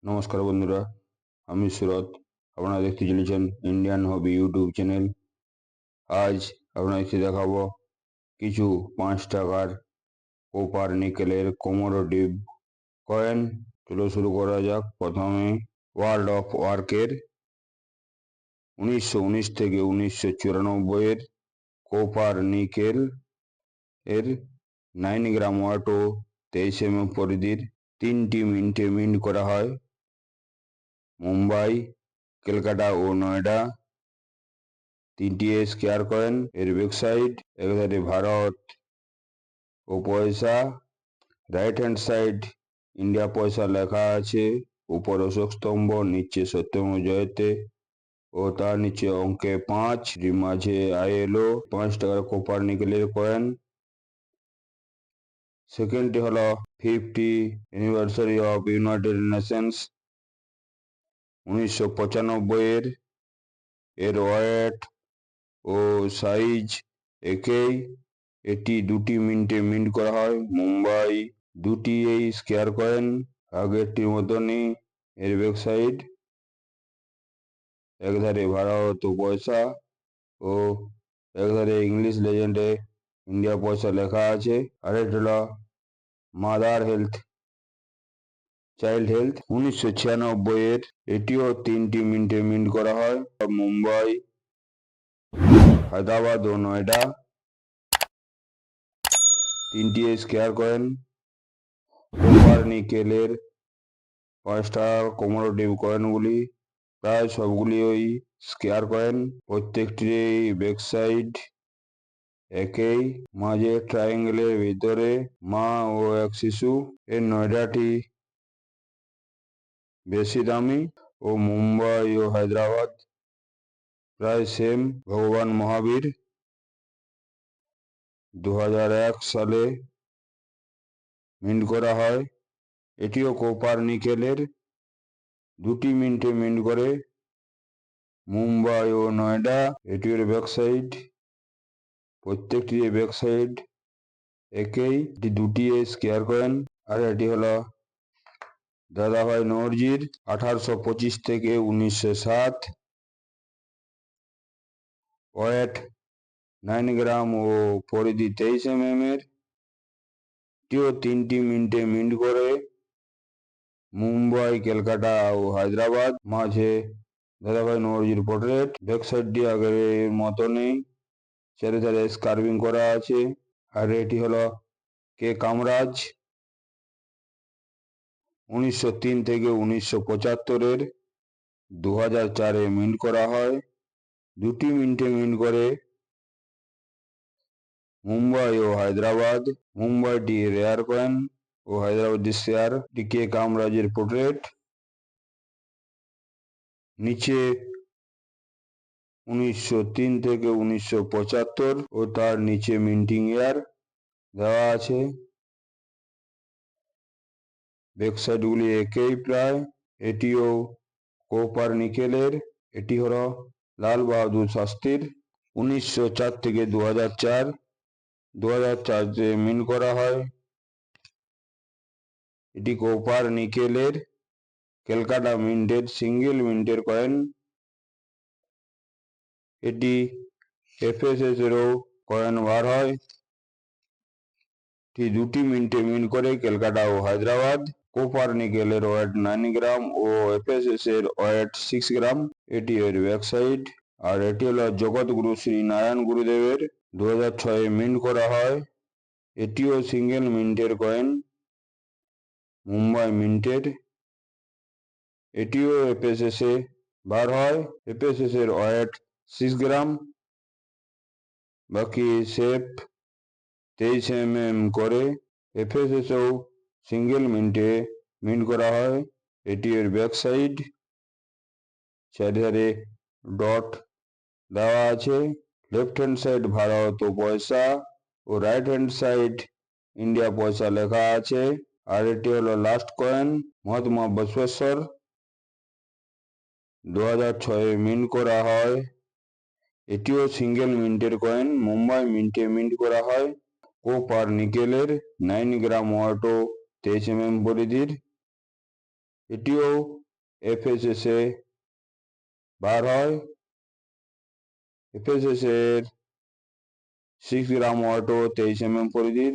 নমস্কার বন্ধুরা, আমি সুরত। আপনারা দেখতে চলেছেন ইন্ডিয়ান হবি ইউটিউব চ্যানেল। আজ আপনাদেরকে দেখাবো কিছু 5 টাকার কপার নিকেলের কমোডেটিভ কয়েন। চলো শুরু করা যাক। প্রথমে ওয়ার্ল্ড অফ ওয়ার্কের 1919 থেকে 1994 এর কপার নিকেল এর 9 গ্রাম ওয়াট ও 23 পরিধির 3টি মিন্টে মিন্ট করা হয় মুম্বাই, কলকাতা ও নয়ডা। 3টি স্কয়ার কয়েন। এর ওয়েবসাইট একধারে ভারত ও পয়সা, রাইট হ্যান্ড সাইড ইন্ডিয়া পয়সা লেখা আছে, উপর অশোক স্তম্ভ, নিচে সত্যম জয়তে ও তার নিচে অঙ্কে 5, মাঝে ILO। 5 টাকার কপার নিকেলের কয়েন। সেকেন্ডটি হলো 50 অ্যানিভার্সারি অফ ইউনাইটেড নেশনস 1995 এর ওয়েট ও সাইজ একই। এটি 2টি মিন্টে মিন্ট করা হয় মুম্বাই। 2টি এই স্কয়ার কয়েন আগেরটির মতনই। এর ওয়েবসাইট একধারে ভারত ও পয়সা ও একধারে ইংলিশ লেজেন্ডে ইন্ডিয়া পয়সা লেখা আছে। আরেকটা হলো মাদার হেলথ চাইল্ড হেলথ 1996 এর। এটিও 3টি মিন্টে মিন্ট করা হয় মুম্বাই, হায়দ্রাবাদ ও নয়ডা। 3টি স্কয়ার কয়েন কপার নিকেলের 5 টাকার কমোডেটিভ কয়েনগুলি প্রায় সবগুলি ওই স্কয়ার কয়েন। প্রত্যেকটির ব্যাকসাইড একই। মাঝে ট্রায়াঙ্গেলের ভিতরে মা ও এক শিশু। এর নয়ডাটি বেশি দামি ও মুম্বাই ও হায়দ্রাবাদ প্রায় সেম। ভগবান মহাবীর 2001 সালে মিন্ট করা হয়। এটিও কপার নিকেলের। 2টি মিন্টে মিন্ট করে মুম্বাই ও নয়ডা। এটির ব্যাকসাইড প্রত্যেকটির ব্যাকসাইড একই। এটি 2টি স্কয়ার কয়েন। আর এটি হলো দাদাভাই নওরজির 1825 থেকে 1907, ওয়েট 9 গ্রাম ও পরিধি 23 এর। এটিও 3টি মিন্টে মিন্ট করে মুম্বাই, কলকাতা ও হায়দ্রাবাদ। মাঝে দাদাভাই নওরজির পোর্ট্রেট। ব্যাকসাইডটি আগের মতনই, চারিধারে স্কার্ভিং করা আছে। আর এটি হলো কে কামরাজ 1903 থেকে 1975 এর। 2004 এ মিন্ট করা হয়। 2টি মিন্টে মিন্ট করে মুম্বাই ও হায়দ্রাবাদ। মুম্বাইটি রেয়ার কয়েন ও হায়দ্রাবাদের শেয়ার। কে কামরাজের পোর্ট্রেট। নিচে 1903 থেকে 1975 ও তার নিচে মিন্টিং ইয়ার দেওয়া আছে। ব্যাকসাইডগুলি একই প্রায়। এটিও কপার নিকেলের। এটি হলো লাল বাহাদুর শাস্ত্রীর 1904 থেকে 2004। 2004 মিন্ট করা হয়। এটি কপার নিকেলের ক্যালকাটা মিন্টের সিঙ্গেল মিন্টের কয়েন। এটি FSS এরও কয়েন বার হয়। এটি 2টি মিন্টে মিন্ট করে কলকাতা ও হায়দ্রাবাদ। কপার নিকেলের ওয়েট 9 গ্রাম ও FSS এর ওয়েট 6 গ্রাম। এটি এর ওয়েবসাইট। আর এটি হলো জগৎগুরু শ্রী নারায়ণ গুরুদেবের 2006 মিন্ট করা হয়। এটিও সিঙ্গেল মিন্টের কয়েন মুম্বাই মিন্টের। এটিও FSS এ বার হয়। FSS এর ওয়েট 6 গ্রাম। বাকি শেপ 23 করে। FSS ও সিঙ্গেল মিন্টে মিন্ট করা হয়। এটি এর ব্যাকসাইড, চারিধারে ডট দেওয়া আছে। লেফট হ্যান্ড সাইড ভারত ও পয়সা ও রাইট হ্যান্ড সাইড ইন্ডিয়া পয়সা লেখা আছে। আর এটি হলো last coin Mahatma Basaveshwara 2006 mint করা হয়। এটিও সিঙ্গেল মিন্টের কয়েন মুম্বাই মিন্টে মিন্ট করা হয়। কপার নিকেলের 9 গ্রাম ওয়াট ও 23 পরিধির। এটিও FSS এ বার হয়। FSS এর 6 গ্রাম ওয়াট ও 23 mm পরিধির।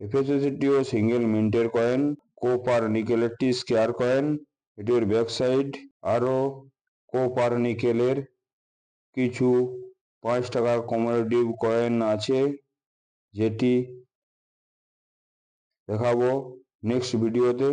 FSS এটিও সিঙ্গেল মিন্টের কয়েন। কোপার নিকেলেরটি স্কোয়ার কয়েন, এটির ব্যাক সাইড। আরও কোপার নিকেলের কিছু 5 টাকার কমেডিটিভ কয়েন আছে, যেটি দেখাবো নেক্সট ভিডিওতে।